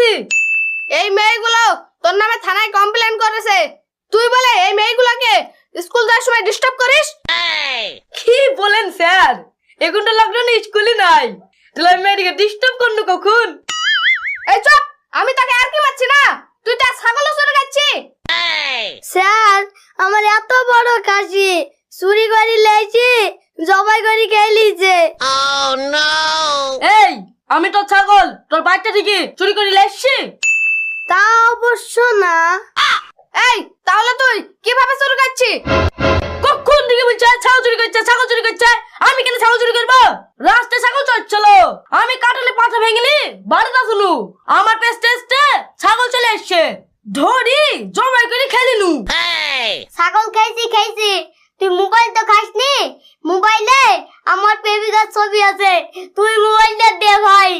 দেখছি এই মেয়েগুলো তোর নামে থানায় কমপ্লেন করেছে। তুই বলে এই মেয়েগুলোকে স্কুল যাওয়ার সময় ডিস্টার্ব করিস। কি বলেন স্যার, এখন তো লকডাউনে স্কুলই নাই, তাহলে আমি মেয়েটিকে ডিস্টার্ব করবো কখন? এই চুপ, আমি তোকে আর কি মারছি না, তুই তো ছাগল চুরি করছিস। স্যার আমার এত বড় কাশি, চুরি করে লেছি, জবাই করে খেয়ে লিছে। এই আমি তো ছাগল, তোর বাচ্চা থেকে চুরি করে লেসছি? তা অবশ্য না। এই তাহলে তুই কিভাবে চুরি করছিস? কখন থেকে বলছে ছাগল চুরি করছে, ছাগল চুরি করছে? আমি কেন ছাগল চুরি করবো? রাস্তায় ছাগল চলছিল, আমি কাটলে পাথা ভেঙেলি বাড়িতে আসলু, আমার পেস্টে ছাগল চলে এসছে, ধরি জবাই করে খেলিনু। ছাগল খাইছি, তুই মোবাইল তো খাসনি? মোবাইলে আমার প্রেমিকার ছবি আছে, তুই মোবাইলটা দে ভাই।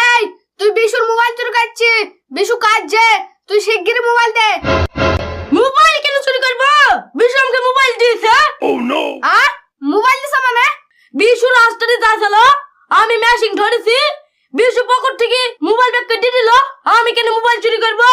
এই তুই বিশুর মোবাইল চুরি করছিস, বিশু কাটছে, তুই শিগগিরই মোবাইল দে। মোবাইল কেন চুরি করবো? বিশু আমাকে মোবাইল দিয়েছে। আর মোবাইল দিছে মানে? বিশু রাস্তাতে যাচ্ছিল, আমি মেশিন ধরেছি, বিশু পকেট থেকে মোবাইল ব্যাগ কেটে দিল, আমি কেন মোবাইল চুরি করবো?